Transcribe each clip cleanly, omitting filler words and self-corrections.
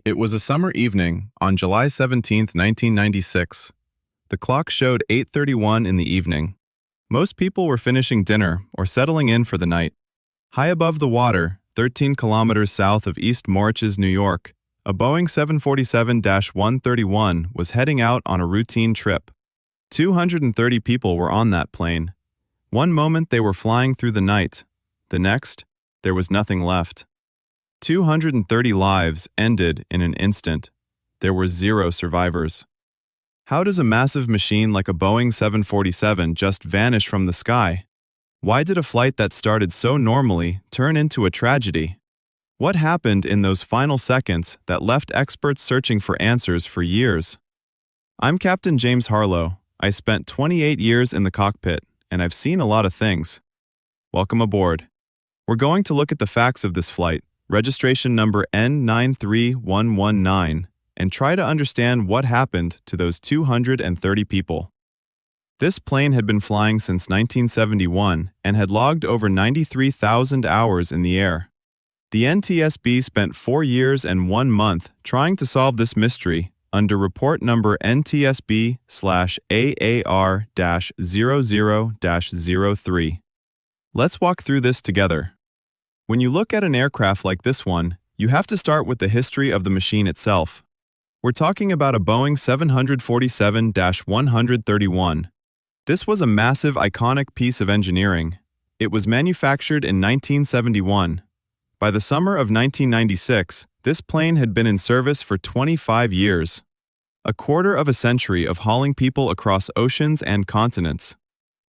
It was a summer evening on July 17th, 1996. The clock showed 8:31 in the evening. Most people were finishing dinner or settling in for the night. High above the water, 13 kilometers south of East Moriches, New York, a Boeing 747-131 was heading out on a routine trip. 230 people were on that plane. One moment they were flying through the night. The next, there was nothing left. 230 lives ended in an instant. There were 0 survivors. How does a massive machine like a Boeing 747 just vanish from the sky? Why did a flight that started so normally turn into a tragedy? What happened in those final seconds that left experts searching for answers for years? I'm Captain James Harlow. I spent 28 years in the cockpit, and I've seen a lot of things. Welcome aboard. We're going to look at the facts of this flight, registration number N93119, and try to understand what happened to those 230 people. This plane had been flying since 1971 and had logged over 93,000 hours in the air. The NTSB spent 4 years and 1 month trying to solve this mystery under report number NTSB/AAR-00-03. Let's walk through this together. When you look at an aircraft like this one, you have to start with the history of the machine itself. We're talking about a Boeing 747-131. This was a massive, iconic piece of engineering. It was manufactured in 1971. By the summer of 1996, this plane had been in service for 25 years. A quarter of a century of hauling people across oceans and continents.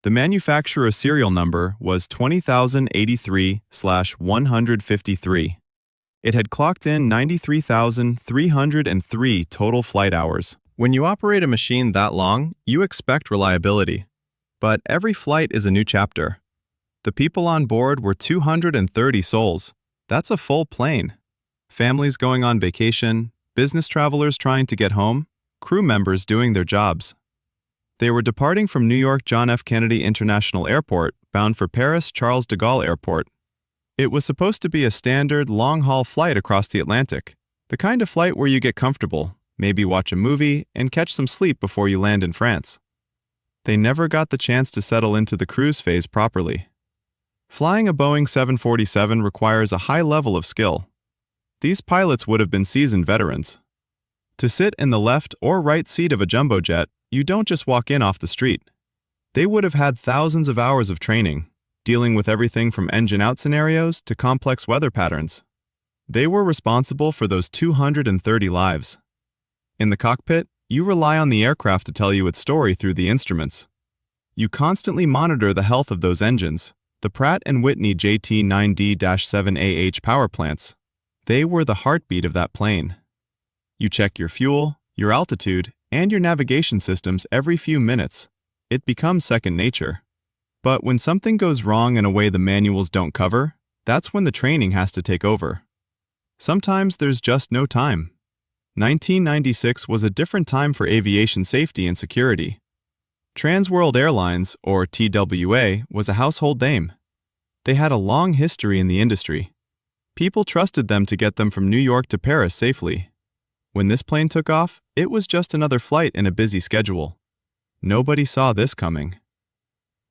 The manufacturer serial number was 20083/153. It had clocked in 93,303 total flight hours. When you operate a machine that long, you expect reliability. But every flight is a new chapter. The people on board were 230 souls. That's a full plane. Families going on vacation, business travelers trying to get home, crew members doing their jobs. They were departing from New York John F. Kennedy International Airport, bound for Paris Charles de Gaulle Airport. It was supposed to be a standard, long-haul flight across the Atlantic, the kind of flight where you get comfortable, maybe watch a movie, and catch some sleep before you land in France. They never got the chance to settle into the cruise phase properly. Flying a Boeing 747 requires a high level of skill. These pilots would have been seasoned veterans. To sit in the left or right seat of a jumbo jet, you don't just walk in off the street. They would have had thousands of hours of training, dealing with everything from engine-out scenarios to complex weather patterns. They were responsible for those 230 lives. In the cockpit, you rely on the aircraft to tell you its story through the instruments. You constantly monitor the health of those engines, the Pratt & Whitney JT9D-7AH power plants. They were the heartbeat of that plane. You check your fuel, your altitude, and your navigation systems every few minutes. It becomes second nature. But when something goes wrong in a way the manuals don't cover, that's when the training has to take over. Sometimes there's just no time. 1996 was a different time for aviation safety and security. Trans World Airlines, or TWA, was a household name. They had a long history in the industry. People trusted them to get them from New York to Paris safely. When this plane took off, it was just another flight in a busy schedule. Nobody saw this coming.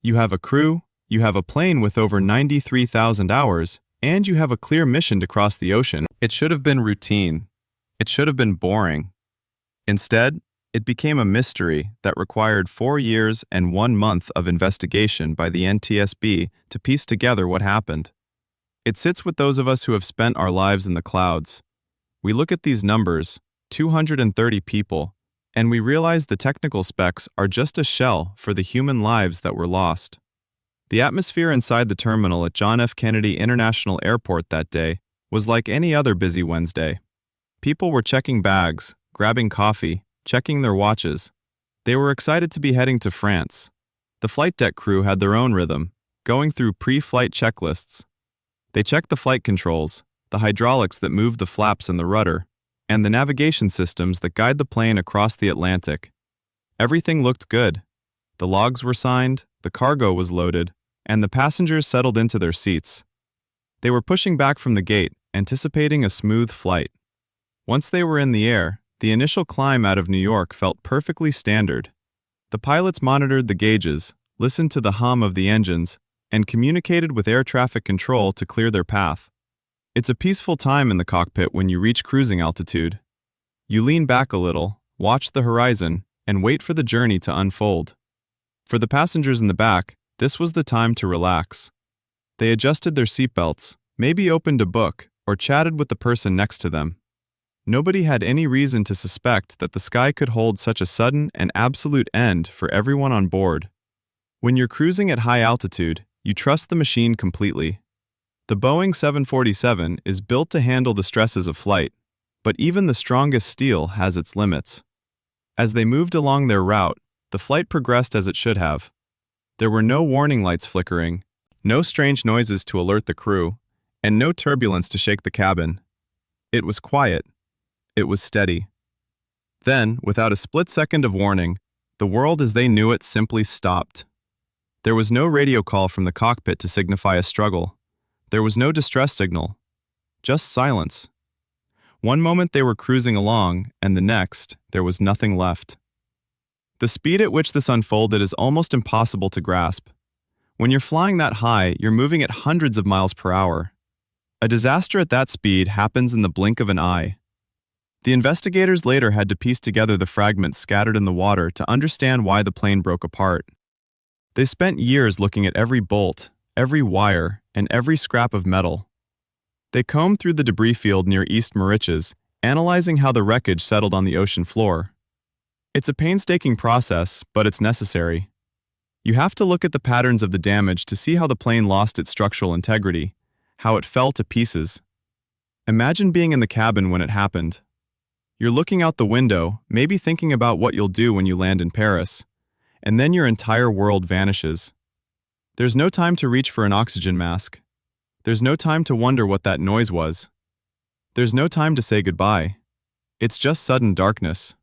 You have a crew, you have a plane with over 93,000 hours, and you have a clear mission to cross the ocean. It should have been routine. It should have been boring. Instead, it became a mystery that required 4 years and 1 month of investigation by the NTSB to piece together what happened. It sits with those of us who have spent our lives in the clouds. We look at these numbers, 230 people, and we realize the technical specs are just a shell for the human lives that were lost. The atmosphere inside the terminal at John F. Kennedy International Airport that day was like any other busy Wednesday. People were checking bags, grabbing coffee, checking their watches. They were excited to be heading to France. The flight deck crew had their own rhythm, going through pre-flight checklists. They checked the flight controls, the hydraulics that move the flaps and the rudder, and the navigation systems that guide the plane across the Atlantic. Everything looked good. The logs were signed, the cargo was loaded, and the passengers settled into their seats. They were pushing back from the gate, anticipating a smooth flight. Once they were in the air, the initial climb out of New York felt perfectly standard. The pilots monitored the gauges, listened to the hum of the engines, and communicated with air traffic control to clear their path. It's a peaceful time in the cockpit when you reach cruising altitude. You lean back a little, watch the horizon, and wait for the journey to unfold. For the passengers in the back, this was the time to relax. They adjusted their seatbelts, maybe opened a book, or chatted with the person next to them. Nobody had any reason to suspect that the sky could hold such a sudden and absolute end for everyone on board. When you're cruising at high altitude, you trust the machine completely. The Boeing 747 is built to handle the stresses of flight, but even the strongest steel has its limits. As they moved along their route, the flight progressed as it should have. There were no warning lights flickering, no strange noises to alert the crew, and no turbulence to shake the cabin. It was quiet. It was steady. Then, without a split second of warning, the world as they knew it simply stopped. There was no radio call from the cockpit to signify a struggle. There was no distress signal. Just silence. One moment they were cruising along, and the next, there was nothing left. The speed at which this unfolded is almost impossible to grasp. When you're flying that high, you're moving at hundreds of miles per hour. A disaster at that speed happens in the blink of an eye. The investigators later had to piece together the fragments scattered in the water to understand why the plane broke apart. They spent years looking at every bolt, every wire, and every scrap of metal. They combed through the debris field near East Moriches, analyzing how the wreckage settled on the ocean floor. It's a painstaking process, but it's necessary. You have to look at the patterns of the damage to see how the plane lost its structural integrity, how it fell to pieces. Imagine being in the cabin when it happened. You're looking out the window, maybe thinking about what you'll do when you land in Paris, and then your entire world vanishes. There's no time to reach for an oxygen mask. There's no time to wonder what that noise was. There's no time to say goodbye. It's just sudden darkness.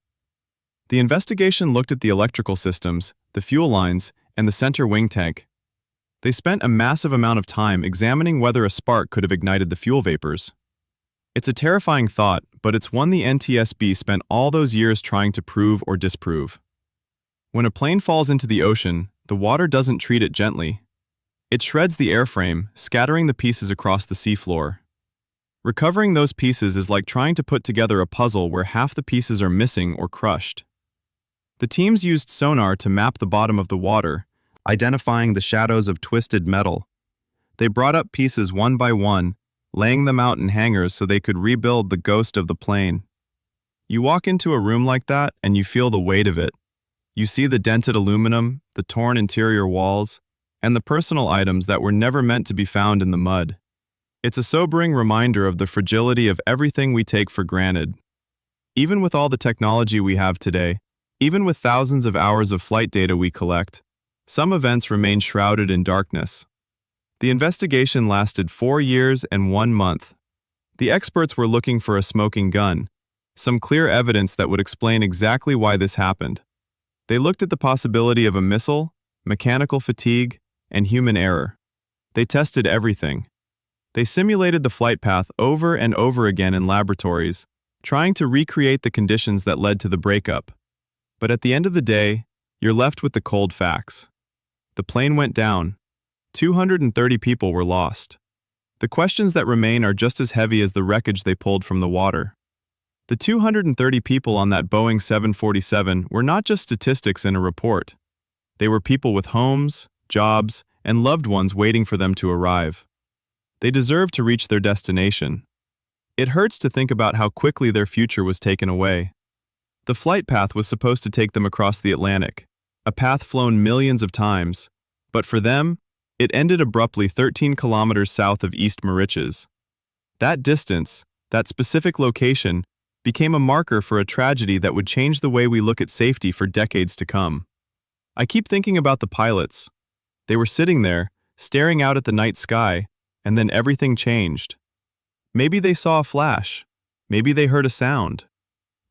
The investigation looked at the electrical systems, the fuel lines, and the center wing tank. They spent a massive amount of time examining whether a spark could have ignited the fuel vapors. It's a terrifying thought, but it's one the NTSB spent all those years trying to prove or disprove. When a plane falls into the ocean, the water doesn't treat it gently. It shreds the airframe, scattering the pieces across the seafloor. Recovering those pieces is like trying to put together a puzzle where half the pieces are missing or crushed. The teams used sonar to map the bottom of the water, identifying the shadows of twisted metal. They brought up pieces one by one, laying them out in hangars so they could rebuild the ghost of the plane. You walk into a room like that and you feel the weight of it. You see the dented aluminum, the torn interior walls, and the personal items that were never meant to be found in the mud. It's a sobering reminder of the fragility of everything we take for granted. Even with all the technology we have today, even with thousands of hours of flight data we collect, some events remain shrouded in darkness. The investigation lasted 4 years and 1 month. The experts were looking for a smoking gun, some clear evidence that would explain exactly why this happened. They looked at the possibility of a missile, mechanical fatigue, and human error. They tested everything. They simulated the flight path over and over again in laboratories, trying to recreate the conditions that led to the breakup. But at the end of the day, you're left with the cold facts. The plane went down. 230 people were lost. The questions that remain are just as heavy as the wreckage they pulled from the water. The 230 people on that Boeing 747 were not just statistics in a report. They were people with homes, jobs, and loved ones waiting for them to arrive. They deserved to reach their destination. It hurts to think about how quickly their future was taken away. The flight path was supposed to take them across the Atlantic, a path flown millions of times, but for them, it ended abruptly 13 kilometers south of East Moriches. That distance, that specific location, became a marker for a tragedy that would change the way we look at safety for decades to come. I keep thinking about the pilots. They were sitting there, staring out at the night sky, and then everything changed. Maybe they saw a flash. Maybe they heard a sound.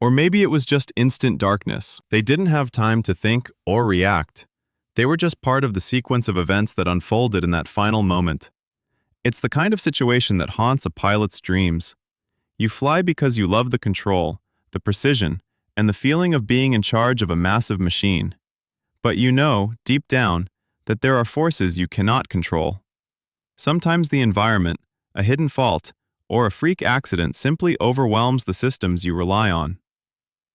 Or maybe it was just instant darkness. They didn't have time to think or react. They were just part of the sequence of events that unfolded in that final moment. It's the kind of situation that haunts a pilot's dreams. You fly because you love the control, the precision, and the feeling of being in charge of a massive machine. But you know, deep down, that there are forces you cannot control. Sometimes the environment, a hidden fault, or a freak accident simply overwhelms the systems you rely on.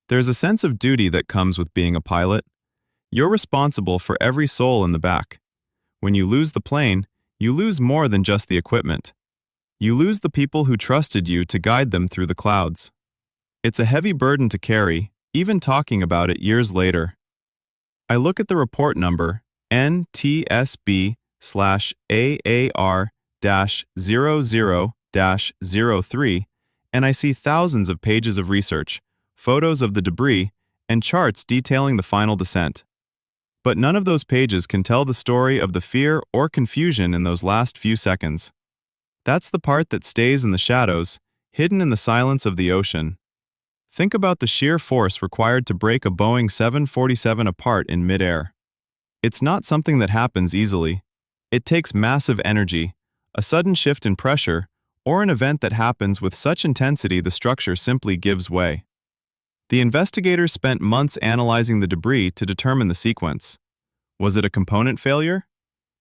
There's a sense of duty that comes with being a pilot. You're responsible for every soul in the back. When you lose the plane, you lose more than just the equipment. You lose the people who trusted you to guide them through the clouds. It's a heavy burden to carry, even talking about it years later. I look at the report number NTSB/AAR-00-03, and I see thousands of pages of research, photos of the debris, and charts detailing the final descent. But none of those pages can tell the story of the fear or confusion in those last few seconds. That's the part that stays in the shadows, hidden in the silence of the ocean. Think about the sheer force required to break a Boeing 747 apart in midair. It's not something that happens easily. It takes massive energy, a sudden shift in pressure, or an event that happens with such intensity the structure simply gives way. The investigators spent months analyzing the debris to determine the sequence. Was it a component failure?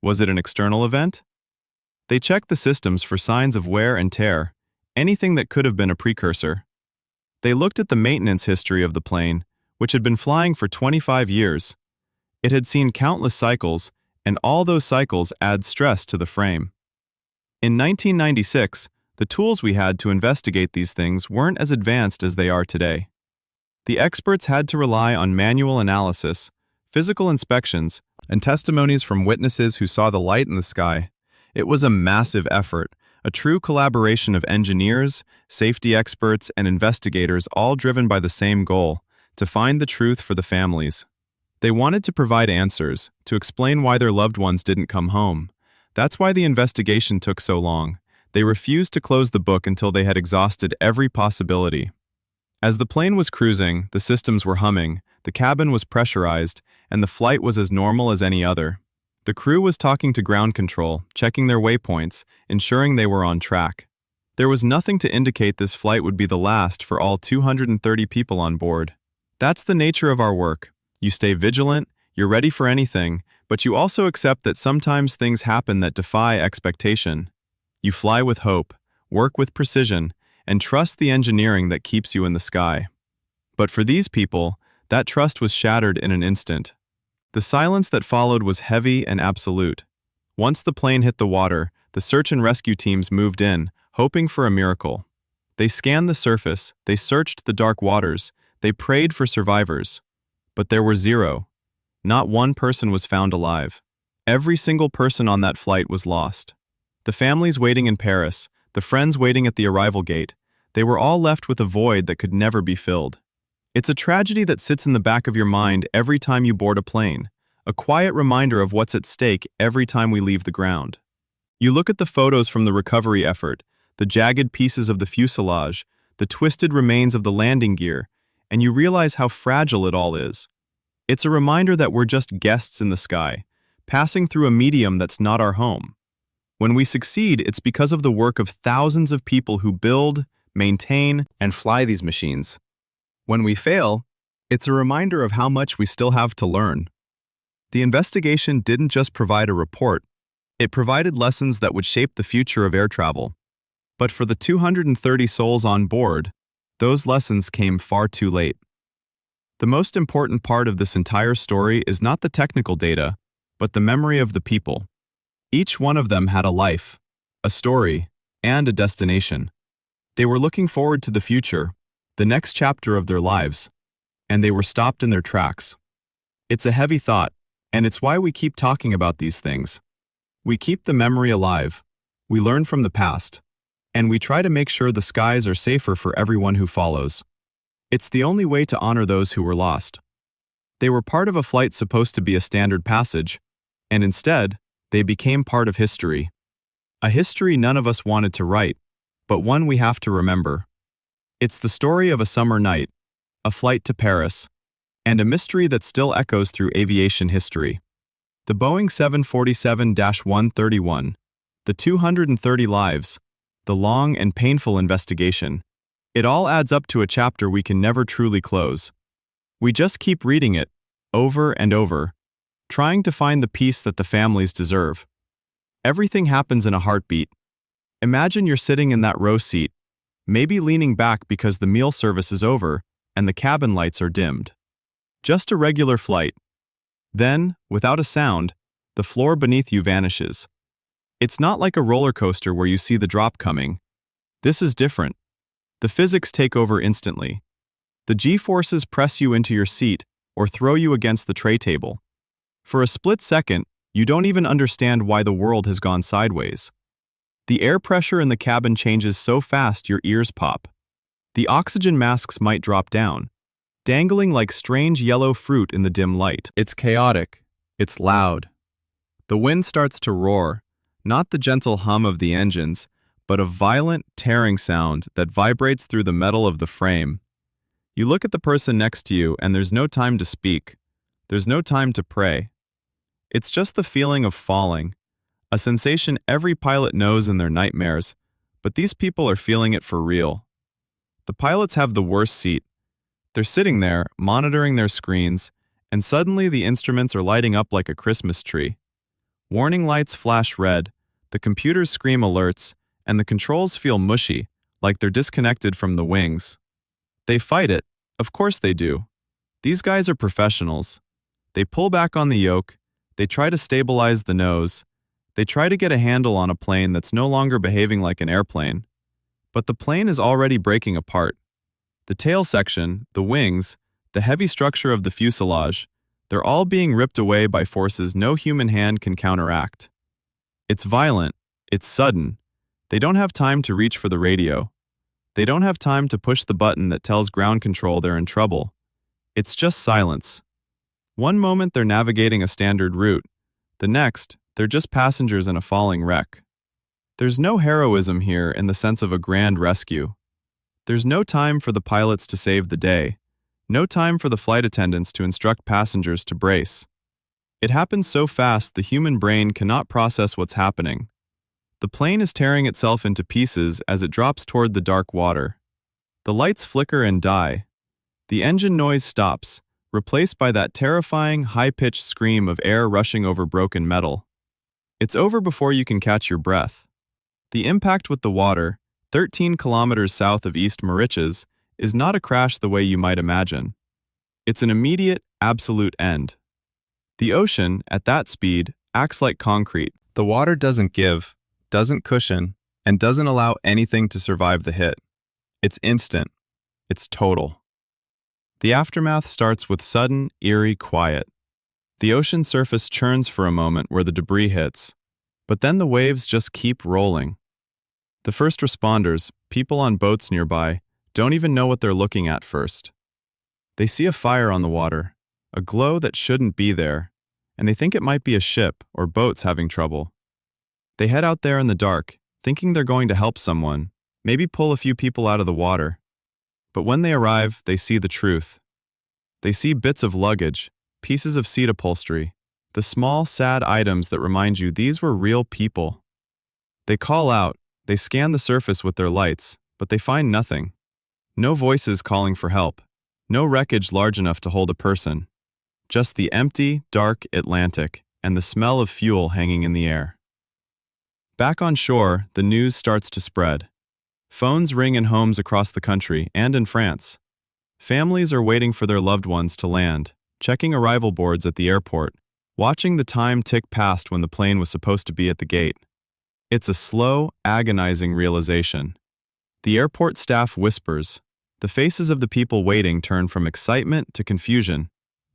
Was it an external event? They checked the systems for signs of wear and tear, anything that could have been a precursor. They looked at the maintenance history of the plane, which had been flying for 25 years. It had seen countless cycles, and all those cycles add stress to the frame. In 1996, the tools we had to investigate these things weren't as advanced as they are today. The experts had to rely on manual analysis, physical inspections, and testimonies from witnesses who saw the light in the sky. It was a massive effort, a true collaboration of engineers, safety experts, and investigators, all driven by the same goal: to find the truth for the families. They wanted to provide answers, to explain why their loved ones didn't come home. That's why the investigation took so long. They refused to close the book until they had exhausted every possibility. As the plane was cruising, the systems were humming, the cabin was pressurized, and the flight was as normal as any other. The crew was talking to ground control, checking their waypoints, ensuring they were on track. There was nothing to indicate this flight would be the last for all 230 people on board. That's the nature of our work. You stay vigilant, you're ready for anything, but you also accept that sometimes things happen that defy expectation. You fly with hope, work with precision, and trust the engineering that keeps you in the sky. But for these people, that trust was shattered in an instant. The silence that followed was heavy and absolute. Once the plane hit the water, the search and rescue teams moved in, hoping for a miracle. They scanned the surface, they searched the dark waters, they prayed for survivors. But there were zero. Not one person was found alive. Every single person on that flight was lost. The families waiting in Paris, the friends waiting at the arrival gate, they were all left with a void that could never be filled. It's a tragedy that sits in the back of your mind every time you board a plane, a quiet reminder of what's at stake every time we leave the ground. You look at the photos from the recovery effort, the jagged pieces of the fuselage, the twisted remains of the landing gear, and you realize how fragile it all is. It's a reminder that we're just guests in the sky, passing through a medium that's not our home. When we succeed, it's because of the work of thousands of people who build, maintain, and fly these machines. When we fail, it's a reminder of how much we still have to learn. The investigation didn't just provide a report, it provided lessons that would shape the future of air travel. But for the 230 souls on board, those lessons came far too late. The most important part of this entire story is not the technical data, but the memory of the people. Each one of them had a life, a story, and a destination. They were looking forward to the future, the next chapter of their lives, and they were stopped in their tracks. It's a heavy thought, and it's why we keep talking about these things. We keep the memory alive, we learn from the past, and we try to make sure the skies are safer for everyone who follows. It's the only way to honor those who were lost. They were part of a flight supposed to be a standard passage, and instead, they became part of history. A history none of us wanted to write, but one we have to remember. It's the story of a summer night, a flight to Paris, and a mystery that still echoes through aviation history. The Boeing 747-131, the 230 lives, the long and painful investigation. It all adds up to a chapter we can never truly close. We just keep reading it, over and over, trying to find the peace that the families deserve. Everything happens in a heartbeat. Imagine you're sitting in that row seat, maybe leaning back because the meal service is over and the cabin lights are dimmed. Just a regular flight. Then, without a sound, the floor beneath you vanishes. It's not like a roller coaster where you see the drop coming. This is different. The physics take over instantly. The G-forces press you into your seat or throw you against the tray table. For a split second, you don't even understand why the world has gone sideways. The air pressure in the cabin changes so fast your ears pop. The oxygen masks might drop down, dangling like strange yellow fruit in the dim light. It's chaotic. It's loud. The wind starts to roar, not the gentle hum of the engines, but a violent, tearing sound that vibrates through the metal of the frame. You look at the person next to you and there's no time to speak. There's no time to pray. It's just the feeling of falling, a sensation every pilot knows in their nightmares, but these people are feeling it for real. The pilots have the worst seat. They're sitting there, monitoring their screens, and suddenly the instruments are lighting up like a Christmas tree. Warning lights flash red, the computers scream alerts, and the controls feel mushy, like they're disconnected from the wings. They fight it, of course they do. These guys are professionals. They pull back on the yoke, they try to stabilize the nose, they try to get a handle on a plane that's no longer behaving like an airplane. But the plane is already breaking apart. The tail section, the wings, the heavy structure of the fuselage, they're all being ripped away by forces no human hand can counteract. It's violent, it's sudden. They don't have time to reach for the radio. They don't have time to push the button that tells ground control they're in trouble. It's just silence. One moment they're navigating a standard route. The next, they're just passengers in a falling wreck. There's no heroism here in the sense of a grand rescue. There's no time for the pilots to save the day. No time for the flight attendants to instruct passengers to brace. It happens so fast the human brain cannot process what's happening. The plane is tearing itself into pieces as it drops toward the dark water. The lights flicker and die. The engine noise stops, replaced by that terrifying, high-pitched scream of air rushing over broken metal. It's over before you can catch your breath. The impact with the water, 13 kilometers south of East Moriches, is not a crash the way you might imagine. It's an immediate, absolute end. The ocean, at that speed, acts like concrete. The water doesn't give, doesn't cushion, and doesn't allow anything to survive the hit. It's instant. It's total. The aftermath starts with sudden, eerie quiet. The ocean surface churns for a moment where the debris hits, but then the waves just keep rolling. The first responders, people on boats nearby, don't even know what they're looking at first. They see a fire on the water, a glow that shouldn't be there, and they think it might be a ship or boats having trouble. They head out there in the dark, thinking they're going to help someone, maybe pull a few people out of the water. But when they arrive, they see the truth. They see bits of luggage, pieces of seat upholstery, the small, sad items that remind you these were real people. They call out, they scan the surface with their lights, but they find nothing. No voices calling for help, no wreckage large enough to hold a person. Just the empty, dark Atlantic and the smell of fuel hanging in the air. Back on shore, the news starts to spread. Phones ring in homes across the country and in France. Families are waiting for their loved ones to land, checking arrival boards at the airport, watching the time tick past when the plane was supposed to be at the gate. It's a slow, agonizing realization. The airport staff whispers. The faces of the people waiting turn from excitement to confusion,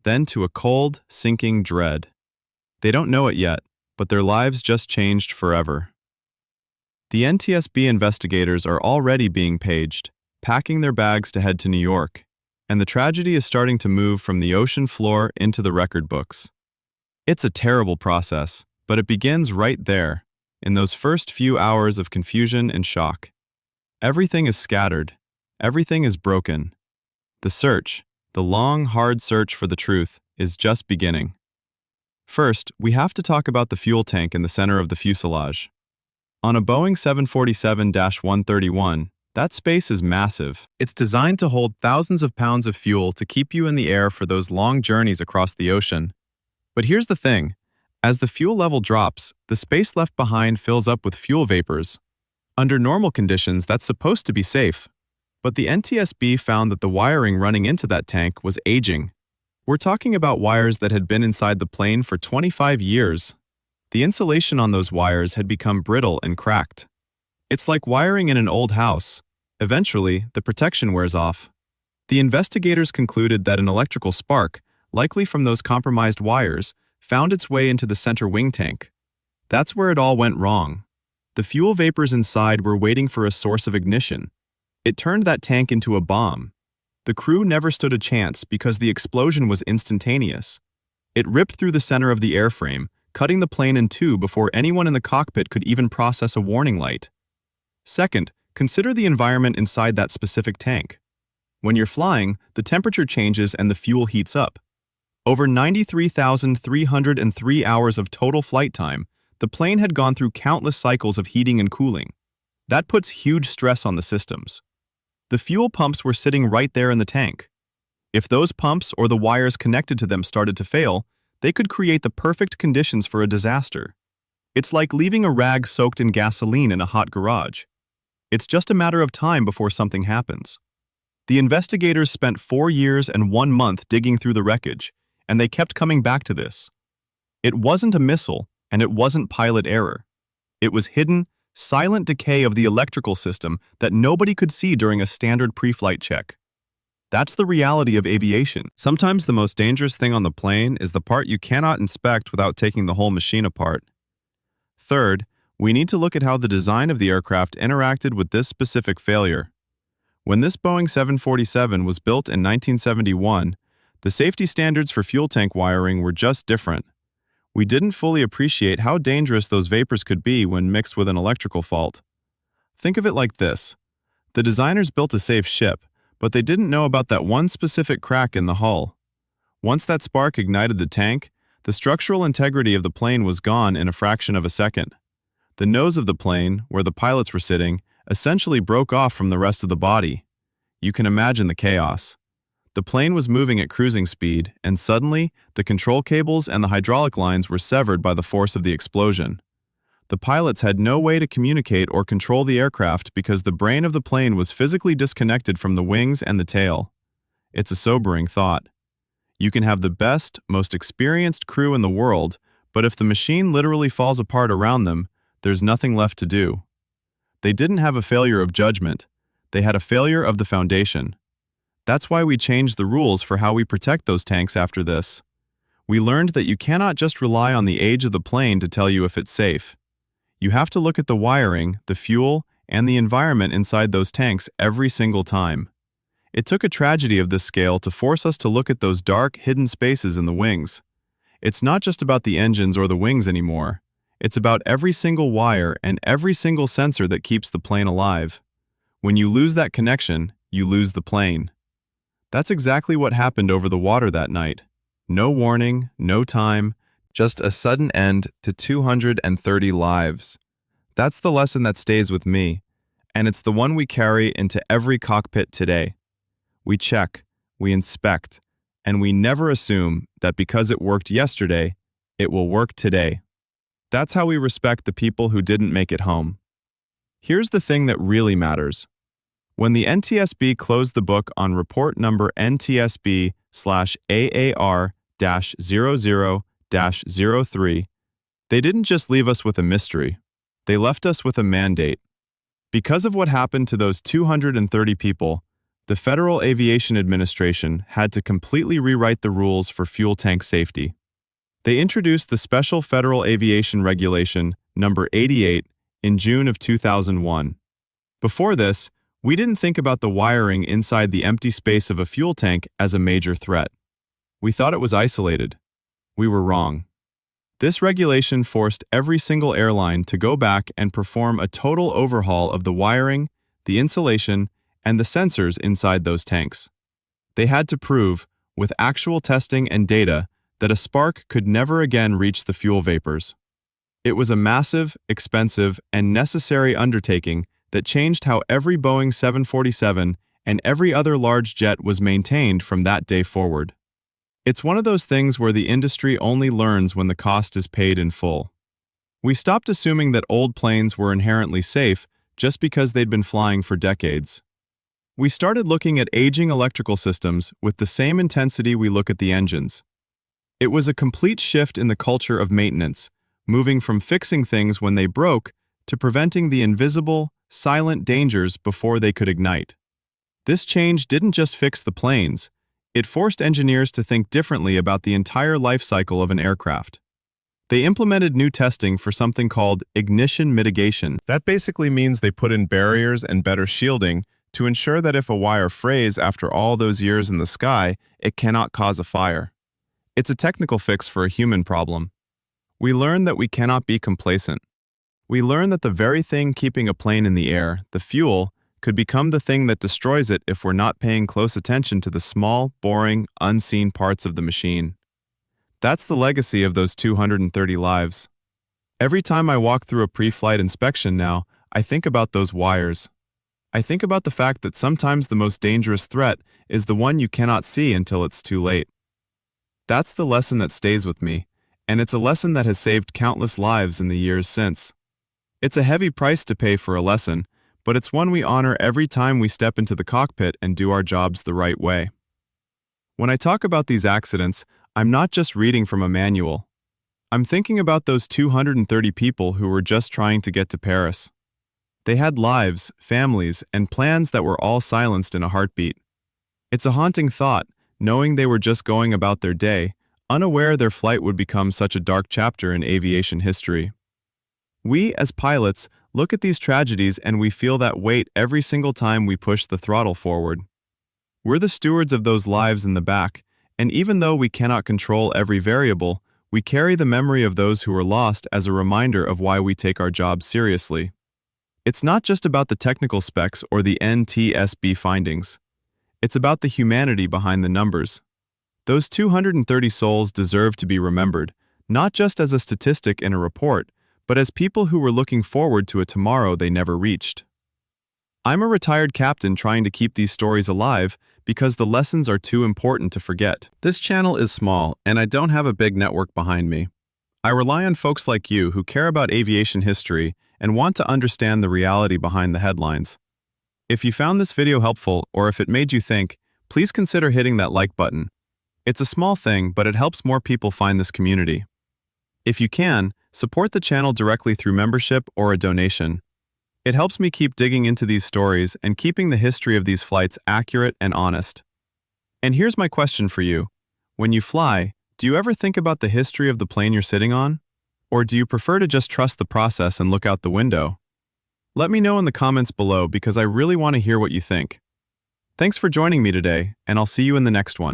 then to a cold, sinking dread. They don't know it yet, but their lives just changed forever. The NTSB investigators are already being paged, packing their bags to head to New York, and the tragedy is starting to move from the ocean floor into the record books. It's a terrible process, but it begins right there, in those first few hours of confusion and shock. Everything is scattered. Everything is broken. The search, the long, hard search for the truth, is just beginning. First, we have to talk about the fuel tank in the center of the fuselage. On a Boeing 747-131, That space is massive. It's designed to hold thousands of pounds of fuel to keep you in the air for those long journeys across the ocean. But here's the thing. As the fuel level drops, the space left behind fills up with fuel vapors. Under normal conditions, that's supposed to be safe. But the NTSB found that the wiring running into that tank was aging. We're talking about wires that had been inside the plane for 25 years. The insulation on those wires had become brittle and cracked. It's like wiring in an old house. Eventually, the protection wears off. The investigators concluded that an electrical spark, likely from those compromised wires, found its way into the center wing tank. That's where it all went wrong. The fuel vapors inside were waiting for a source of ignition. It turned that tank into a bomb. The crew never stood a chance because the explosion was instantaneous. It ripped through the center of the airframe, cutting the plane in two before anyone in the cockpit could even process a warning light. Second, consider the environment inside that specific tank. When you're flying, the temperature changes and the fuel heats up. Over 93,303 hours of total flight time, the plane had gone through countless cycles of heating and cooling. That puts huge stress on the systems. The fuel pumps were sitting right there in the tank. If those pumps or the wires connected to them started to fail, they could create the perfect conditions for a disaster. It's like leaving a rag soaked in gasoline in a hot garage. It's just a matter of time before something happens. The investigators spent 4 years and 1 month digging through the wreckage, and they kept coming back to this. It wasn't a missile, and it wasn't pilot error. It was hidden, silent decay of the electrical system that nobody could see during a standard pre-flight check. That's the reality of aviation. Sometimes the most dangerous thing on the plane is the part you cannot inspect without taking the whole machine apart. Third, we need to look at how the design of the aircraft interacted with this specific failure. When this Boeing 747 was built in 1971, the safety standards for fuel tank wiring were just different. We didn't fully appreciate how dangerous those vapors could be when mixed with an electrical fault. Think of it like this. The designers built a safe ship, but they didn't know about that one specific crack in the hull. Once that spark ignited the tank, the structural integrity of the plane was gone in a fraction of a second. The nose of the plane, where the pilots were sitting, essentially broke off from the rest of the body. You can imagine the chaos. The plane was moving at cruising speed, and suddenly, the control cables and the hydraulic lines were severed by the force of the explosion. The pilots had no way to communicate or control the aircraft because the brain of the plane was physically disconnected from the wings and the tail. It's a sobering thought. You can have the best, most experienced crew in the world, but if the machine literally falls apart around them, there's nothing left to do. They didn't have a failure of judgment. They had a failure of the foundation. That's why we changed the rules for how we protect those tanks after this. We learned that you cannot just rely on the age of the plane to tell you if it's safe. You have to look at the wiring, the fuel, and the environment inside those tanks every single time. It took a tragedy of this scale to force us to look at those dark, hidden spaces in the wings. It's not just about the engines or the wings anymore. It's about every single wire and every single sensor that keeps the plane alive. When you lose that connection, you lose the plane. That's exactly what happened over the water that night. No warning, no time, just a sudden end to 230 lives. That's the lesson that stays with me, and it's the one we carry into every cockpit today. We check, we inspect, and we never assume that because it worked yesterday, it will work today. That's how we respect the people who didn't make it home. Here's the thing that really matters. When the NTSB closed the book on report number NTSB/AAR-00-03, they didn't just leave us with a mystery. They left us with a mandate. Because of what happened to those 230 people, the Federal Aviation Administration had to completely rewrite the rules for fuel tank safety. They introduced the Special Federal Aviation Regulation number 88 in June of 2001. Before this, we didn't think about the wiring inside the empty space of a fuel tank as a major threat. We thought it was isolated. We were wrong. This regulation forced every single airline to go back and perform a total overhaul of the wiring, the insulation, and the sensors inside those tanks. They had to prove, with actual testing and data, that a spark could never again reach the fuel vapors. It was a massive, expensive, and necessary undertaking that changed how every Boeing 747 and every other large jet was maintained from that day forward. It's one of those things where the industry only learns when the cost is paid in full. We stopped assuming that old planes were inherently safe just because they'd been flying for decades. We started looking at aging electrical systems with the same intensity we look at the engines. It was a complete shift in the culture of maintenance, moving from fixing things when they broke to preventing the invisible, silent dangers before they could ignite. This change didn't just fix the planes, it forced engineers to think differently about the entire life cycle of an aircraft. They implemented new testing for something called ignition mitigation. That basically means they put in barriers and better shielding to ensure that if a wire frays after all those years in the sky, it cannot cause a fire. It's a technical fix for a human problem. We learned that we cannot be complacent. We learned that the very thing keeping a plane in the air, the fuel, could become the thing that destroys it if we're not paying close attention to the small, boring, unseen parts of the machine. That's the legacy of those 230 lives. Every time I walk through a pre-flight inspection now, I think about those wires. I think about the fact that sometimes the most dangerous threat is the one you cannot see until it's too late. That's the lesson that stays with me, and it's a lesson that has saved countless lives in the years since. It's a heavy price to pay for a lesson, but it's one we honor every time we step into the cockpit and do our jobs the right way. When I talk about these accidents, I'm not just reading from a manual. I'm thinking about those 230 people who were just trying to get to Paris. They had lives, families, and plans that were all silenced in a heartbeat. It's a haunting thought, knowing they were just going about their day, unaware their flight would become such a dark chapter in aviation history. We, as pilots, look at these tragedies and we feel that weight every single time we push the throttle forward. We're the stewards of those lives in the back, and even though we cannot control every variable, we carry the memory of those who were lost as a reminder of why we take our jobs seriously. It's not just about the technical specs or the NTSB findings. It's about the humanity behind the numbers. Those 230 souls deserve to be remembered, not just as a statistic in a report, but as people who were looking forward to a tomorrow they never reached. I'm a retired captain trying to keep these stories alive because the lessons are too important to forget. This channel is small, and I don't have a big network behind me. I rely on folks like you who care about aviation history and want to understand the reality behind the headlines. If you found this video helpful or if it made you think, please consider hitting that like button. It's a small thing, but it helps more people find this community. If you can, support the channel directly through membership or a donation. It helps me keep digging into these stories and keeping the history of these flights accurate and honest. And here's my question for you. When you fly, do you ever think about the history of the plane you're sitting on? Or do you prefer to just trust the process and look out the window? Let me know in the comments below because I really want to hear what you think. Thanks for joining me today, and I'll see you in the next one.